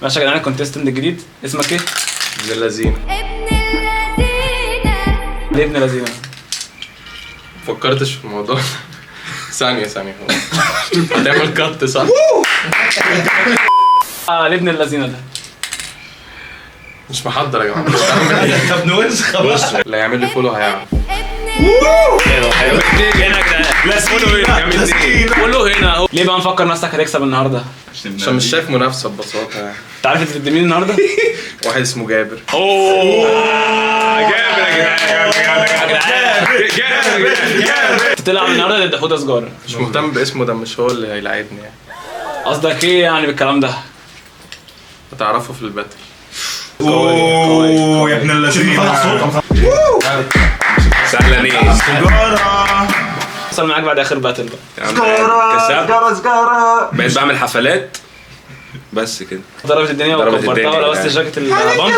ماشي يا جدعان، الكونتستنت الجديد اسمك ايه؟ ابن اللذينه. ليه ابن لذينه؟ فكرتش في الموضوع. ثانية هتعمل كات صح؟ ليه ابن اللذينه ده؟ مش محضر يا جماعة. طب نوسخ بص اللي هيعمل لي فولو هيعرف. حلو هنا يا جدعان. لا فولو هنا فولو هنا اهو. ليه بقى مفكر نفسك هتكسب النهارده؟ عشان مش شايف منافسة ببساطة يعني. انت عارف انت ضد مين النهارده؟ واحد اسمه جابر. جابر تلعب النهارده ضد حوده سجاره. مش مهتم باسمه ده، مش هو اللي هيلاعبني يعني. قصدك ايه يعني بالكلام ده؟ هتعرفه في الباتل. اوه يا ابن اللذينه. سهلة ليه؟ سجارة حصل معاك بعد اخر باتل بقى. سجارة بقيت بعمل حفلات بس كده. ضربت الدنيا ضربت وكبرتها الدنيا ولبست يعني. جاكيت البامب.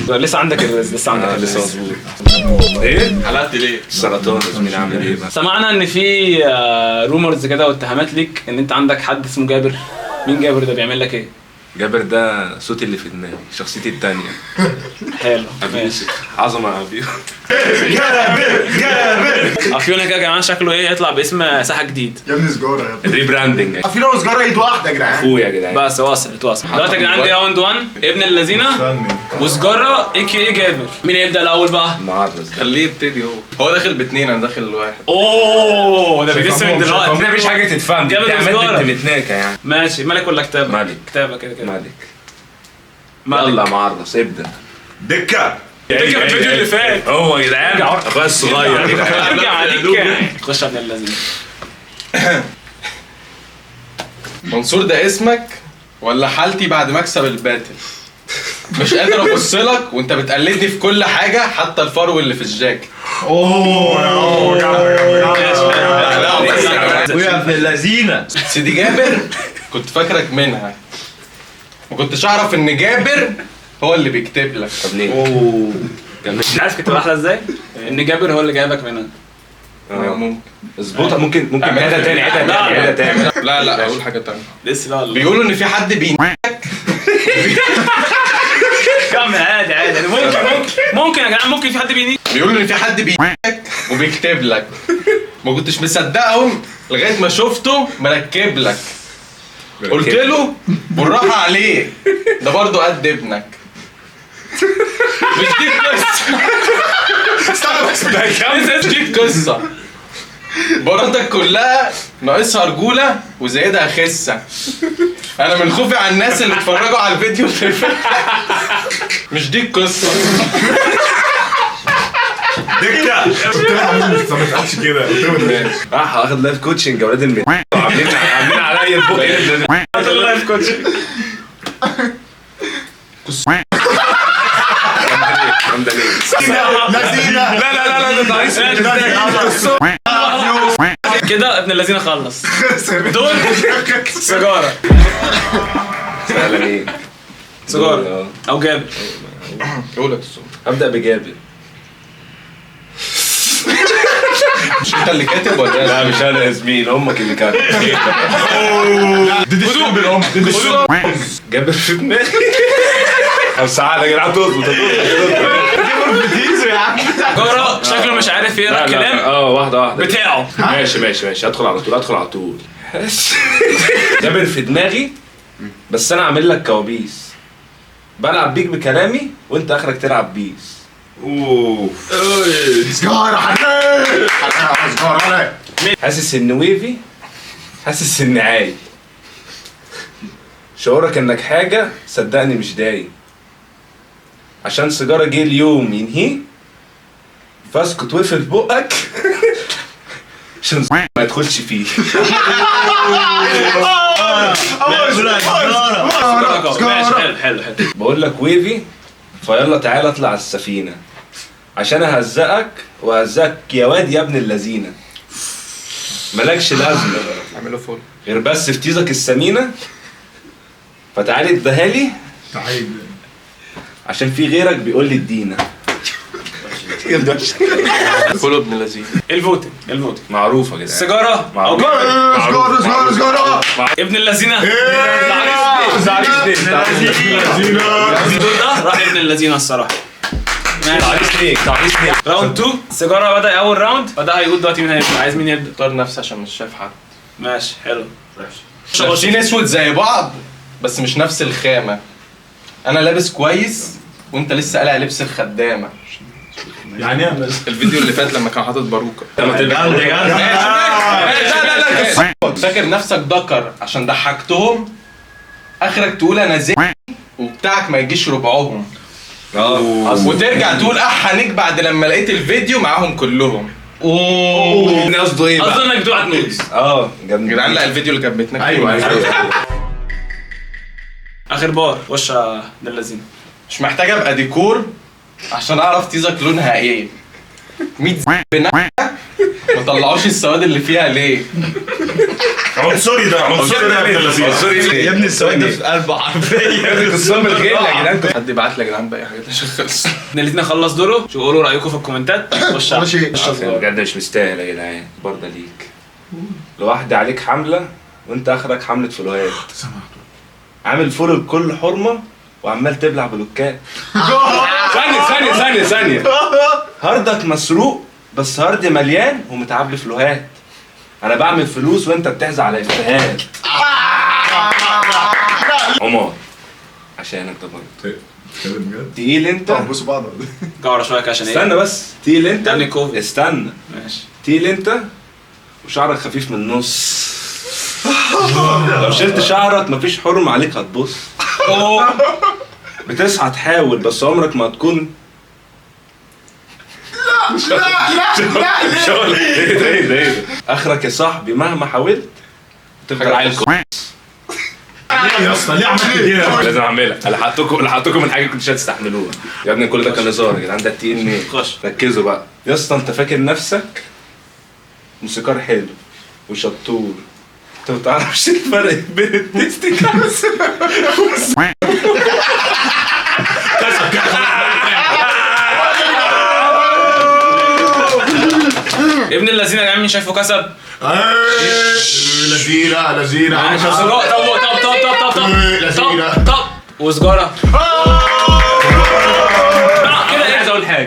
لسه عندك الرز، لسه عندك الرز. لسه مظبوط. ايه؟ حلقت ليه؟ السرطان يا زميلي عامل ايه بقى؟ سمعنا ان في رومرز كده واتهامات ليك ان انت عندك حد اسمه جابر. مين جابر ده؟ بيعمل لك ايه؟ جابر ده صوتي اللي في دماغي، شخصيتي التانية. حلو أبي ماشي. يوسف، عظمة أبي يوسف. افيونا كده يا جماعه شكله ايه؟ هيطلع باسم ساحه جديد. يا ابني سجارة يا ابني. الريبراندنج. في لون سجارة ايد واحدة يا جدعان. اخويا يا جدعان. بس وصلت دلوقتي يا جدعان دي راوند 1 ابن اللذينه وسجاره اي كي اي جابر. مين يبدا الاول بقى؟ معرض ده. خليه يبتدي هو داخل باتنين، انا داخل بواحد. اوه ده بيدس من دلوقتي. مفيش حاجة تتفهم، جابر بتعمل وسجارة. بنت متناكة يعني. ماشي، ملك ولا كتابه؟ ملك. كتابه كده كده. مالك. يلا معرض ابدأ. دكة. فاكر الفيديو اللي فات. هو يا جدعان اخويا الصغير يا جدعان. ارجع عليك. خش على ابن اللذينه. منصور ده اسمك ولا حالتي بعد ما اكسب الباتل؟ مش قادر ابص لك وانت بتقلدني في كل حاجة، حتى الفرو اللي في الجاكيت. ويا ابن اللذينه. سيدي جابر كنت فاكرك منها، ما كنتش اعرف ان جابر هو اللي بيكتب لك. طب ليه؟ اوه مش عارف كنت احلى ازاي؟ ان جابر هو اللي جايبك منها. ممكن. اظبطها. ممكن عيدها تاني عيدها تاني. لا اقول حاجة تانية. لسه لا والله. بيقولوا ان في حد كمل عادي يعني ممكن يا جدعان، ممكن في حد بينيك. بيقولوا ان في حد بيك وبيكتب لك. ما كنتش مصدقهم لغايه ما شفته مركب لك. قلت له بالراحه عليه، ده برضه قد ابنك. مش دي القصه. استنى بس، مش دي القصه. برضك كلها ناقصها رجوله وزايدها خسه. انا من خوفي على الناس اللي اتفرجوا على الفيديو اللي فات. مش دي القصه. دكة. قلت لها ما تقولش كده. قلت له راح اخد لايف كوتشنج يا ولاد عاملين عليا فوق لايف كوتش. لذينه. لا ده ضعيف. كده ابن الذين خلص. دول سيجاره. سهلة ليه؟ سيجاره او جابر. قول لك الصوت. ابدأ بجابر. مش انت اللي كاتب ولا لا مش انا يا زميل، امك اللي كانت. ددشون بالام. ددشون. جابر في دماغي. طب ساعة يا جدعان تظبط. بتيزو يا عم. سيجاره شكله مش عارف يقرا الكلام واحدة بتاعه. ماشي ادخل على طول. جابر في دماغي، بس انا عامل لك كوابيس. بلعب بيك بكلامي وانت اخرك تلعب بيس. اوف. سجارة حنان. سجارة. حاسس ان ويفي، حاسس ان عاي. شعورك انك حاجة صدقني مش دايم. عشان سيجارة جه اليوم ينهي، فاسكت وقفل بقك. عشان ما يدخلش فيه. ماشي حلو. بقول لك ويفي، فيلا تعالى اطلع السفينة عشان اهزقك واهزقك يا واد يا ابن اللذينة. مالكش لازمة اعمله فول. غير بس في تيزك السمينة، فتعالي ادهالي تعال. عشان في غيرك بيقول لي ادينا. يا ابني وحش. كله ابن لذيذ. الفوتنج معروفه كده. السيجاره معروف. سجارة ابن اللذينه زعليش ليه؟ الدور ده راح ابن اللذينه الصراحه. زعليش ليه؟ راوند 2 السيجاره بدا اول راوند فده هيقول دلوقتي مين هيبدا. عايز مين يبدا؟ اختار نفسي عشان مش شايف حد. ماشي حلو. لابسين اسود زي بعض بس مش نفس الخامة. انا لابس كويس وانت لسه قالع لبس الخدامة. يعني ايه الفيديو اللي فات لما كان حاطط باروكة. لا فاكر نفسك ذكر عشان ضحكتهم، اخرك تقول انا زي وبتاعك ما يجيش ربعهم، وترجع تقول احنك بعد لما لقيت الفيديو معاهم كلهم. قصده ايه بقى؟ قصدي انك بتوع نودز. جامد. جدعان لا الفيديو اللي كان بيتنكر. ايوه اخر بار وش ده اللذين. مش محتاج ابقى ديكور عشان اعرف تيزك لونها ايه. 100 بناء ما طلعوش السواد اللي فيها ليه؟ عنصري ده يا ابن اللذيذ. يا ابني السؤال ده في قلبه حرفيا. يا ابني قصام الغل يا جدعان. حد يبعت لي يا جدعان باقي حاجات عشان خلص. ابن اللذين خلص دوره. شو قولوا رايكم في الكومنتات. وش بجد مش مستاهل يا جدعان. برضه ليك لوحدي عليك حمله وانت اخرك حمله فلوهات. عامل فول لكل حرمه وعمال تبلع بلوكات. ثانية هاردك مسروق بس هاردي مليان ومتعبي فلوهات. انا بعمل فلوس وانت بتحزق على افيهات. عمر عشانك طبعا تقيل انت. بصوا بعض. جوره شويه عشان ايه؟ استنى بس تقيل انت. تاني كوفيد. استنى ماشي. تقيل انت وشعرك خفيف من النص. لو شلت شعرك مفيش حرم عليك هتبص. بتصحى تحاول بس عمرك ما هتكون. لا ايه ده اخرك يا صاحبي مهما حاولت تفضل عيل ليه يا اسطى ليه عملت كده؟ لازم اعملها. انا حطيتكم من حاجه كنتش هتستحملوها يا ابني. كل ده كان هزار يا جدعان. ده التقيل مين؟ ركزوا بقى يا اسطى. انت فاكر نفسك موسيقار حلو وشطور. انت ما بتعرفش الفرق بين التستيكلز ابن اللذين يا عم شايفه كسب. لذيذة طب وسجارة.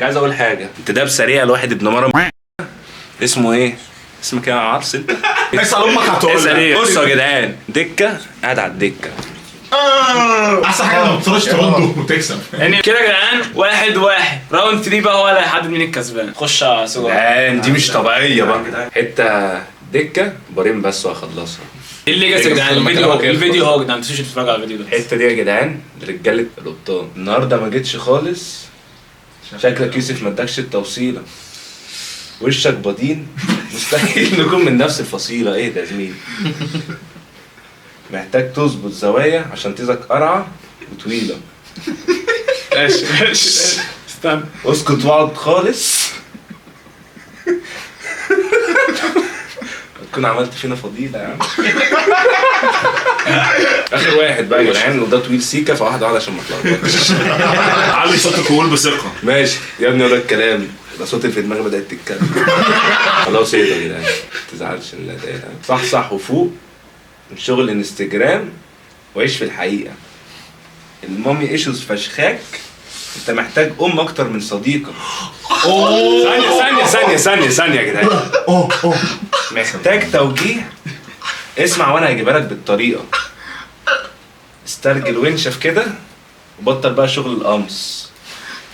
عايز اقول حاجه. انتداب سريع لواحد ابن مرة اسمه ايه؟ اسمك ايه يا عرس انت؟ اسال امك هتقول. بصوا يا جدعان دكه قاعد على الدكه. احسن حاجه ما بتطلعش ترد وتكسب. يعني كده يا جدعان 1-1 راوند 3 بقى هو اللي هيحدد مين الكسبان. خش على سجارة. دي مش طبيعيه بقى. حته دكه بارين بس وهخلصها. اللي جت يا جدعان الفيديو اهو يا جدعان. ما تنسوش تتفرجوا على الفيديو ده. الحته دي يا جدعان لرجاله القبطان. النهارده ما جيتش خالص. شكلك يوسف ما ادكش التوصيله. وشك بدين. مستحيل نكون من نفس الفصيله. ايه ده يا زميلي؟ محتاج تظبط زوايا عشان تيزك قرعه وطويله. ماشي استنى اسكت واقعد خالص. تكون عملت فينا فضيله يا عم. اخر واحد بقى يا جدعان وده طويل سيكا فواحد واحد عشان ما تلخبطش. علي صوتك وقول بثقه. ماشي يا ابني ولا الكلام. ده صوتي في دماغي بدات تتكلم. خلاص ايه ده يا جدعان؟ ما تزعلش من ده. صح وفوق من شغل انستجرام وعيش في الحقيقه. المامي ايشوز فشخاك. انت محتاج اكتر من صديقه. ثانية يا جدعان. محتاج توجيه. اسمع وانا هجيبها لك بالطريقه. استرجل وانشف كده وبطل بقى شغل القمص.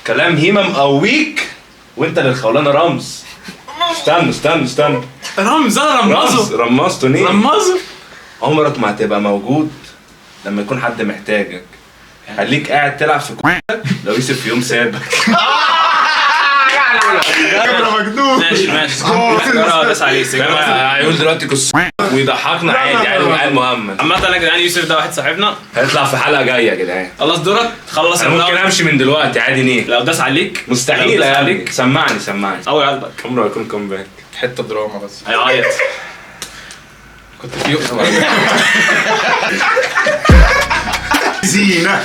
كلام هيما مقويك وانت للخولانه رمز. استنى رمز. انا رمزته ليه؟ رمزه. عمرك ما هتبقى موجود لما يكون حد محتاجك. خليك قاعد تلعب في كوكتك لو يوسف في يوم سابك. مجنون. ماشي سجارة بس عليه سجارة. هيقول دلوقتي قصة ويضحكنا عادي. عيل مهمل. عامة يا جدعان يوسف ده واحد صاحبنا هيطلع في حلقة جاية يا جدعان. خلص دورك. خلص انا ممكن امشي من دلوقتي عادي. ليه؟ لو داس عليك مستحيل يا ابني. سمعني قوي قلبك. عمره ما يكون كومباك. حته دراما بس. هيعيط. كنت في يوم زينة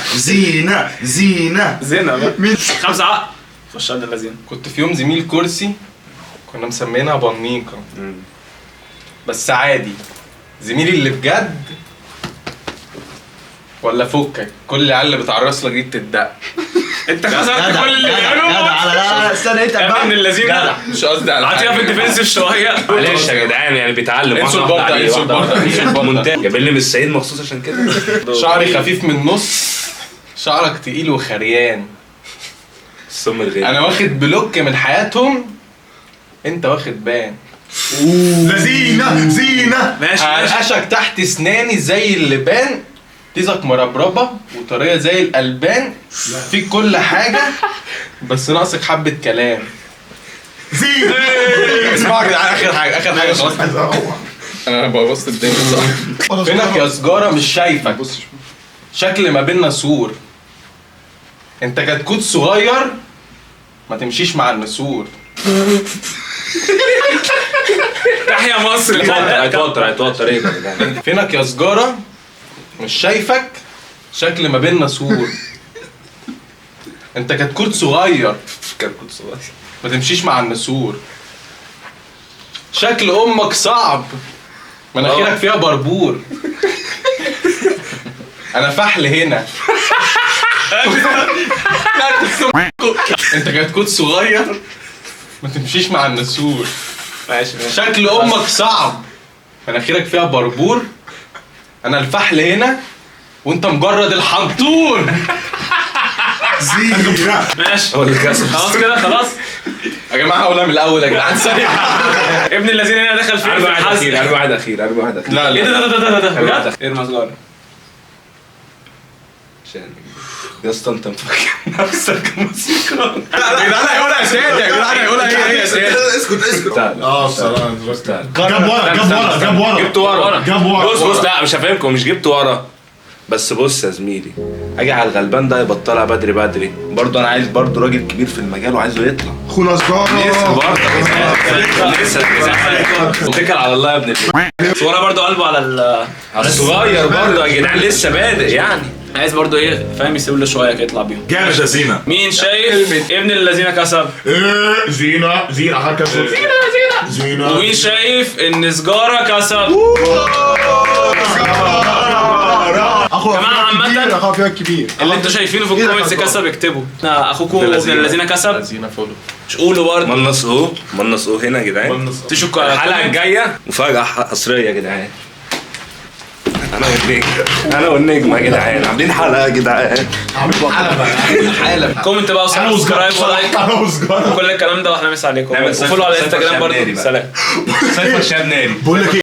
زينة بقى. مين 5 عقل خش عند اللذين. كنت في يوم زميل كرسي كنا مسمينها بنيقة بس عادي. زميلي اللي بجد ولا فكك كل العيال اللي بتعرس لك دي بتدق. انت خسرت كل اللي بيعمله. لا استنى انت ابن الذين. مش قصدي على عطيها في الديفنسيف شويه. معلش يا جدعان يعني بيتعلم. انسوا البرده انسوا البرده. ممتاز. جايبين لي من الصعيد مخصوص عشان كده. شعري خفيف من النص، شعرك تقيل وخريان. السم الغير. انا واخد بلوك من حياتهم، انت واخد بان. زينة زينة. ماشي. هرقشك تحت اسناني زي اللبان، تيزك مربربه وطريه زي الالبان، فيك كل حاجه بس ناقصك حبه كلام. زينة. اسمعوا يا جدعان اخر حاجه خلاص. انا ببص الدنيا صح. فينك يا سجاره مش شايفك، شكل ما بينا سور. انت كتكوت صغير ما تمشيش مع النسور. تحيا مصر. هيتوتر ايه ده؟ فينك يا سجاره مش شايفك، شكل ما بينا سور. انت كتكوت صغير كتكوت صغير ما تمشيش مع النسور. شكل امك صعب، مناخيرك فيها بربور. انا فحل هنا. انت كتكوت صغير ما تمشيش مع النسور. ماشي. شكل امك صعب، مناخيرك فيها بربور. انا الفحل هنا وانت مجرد الحنطور. زينة. ماشي. هو اللي كسب. خلاص كده خلاص. يا جماعه هقولها من الاول يا جدعان سريع. ابن الذين هنا دخل فيه في الحزن. اربع واحد اخير. لا ايه لا ده بجد؟ ارمى سجارة. عشان يا اسطى انت مفكر نفسك موسيقى. يا جدعان هيقولها يا سيد، يا جدعان هيقولها هي يا سيد. اسكت. الصراحة جبت ورا. جاب ورا. بص لا مش هفهمكم، مش جبت ورا. بس بص يا زميلي، اجي على الغلبان ده يبطلها بدري. برضه انا عايز برضه راجل كبير في المجال وعايزه يطلع. اخونا سجارة. لسه اتكل على الله يا ابن صورة برضو قلبه على الصغير برضه يا جدعان لسه بادئ يعني. عايز برضو ايه فاهم يسيب له شويه كده يطلع بيهم. جامد يا زينة. مين شايف ابن الذين كسب؟ زينة حركة. زينة. ومين شايف ان سجارة كسب؟ اخويا جماعة عامة اخويا فيها الكبير. اللي انتوا شايفينه في الكومنتس كسب اكتبوا. اخوكم ابن الذين كسب. زينة فولو. مش قولوا برضه. منص اهو هنا يا جدعان. تشوفوا الحلقه الجايه مفاجاه حصريه يا جدعان. انا والنجم يا جدعان عاملين حلقه يا جدعان. حالة كومنت بقى وسبسكرايب ولايك انا وسجارة. وكل الكلام ده واحنا مسا عليكم. نعمل وفولو على سايفر انستجرام شاب برضه. ناري بقى. سلام. سايفر شاب ناري. بقول لك ايه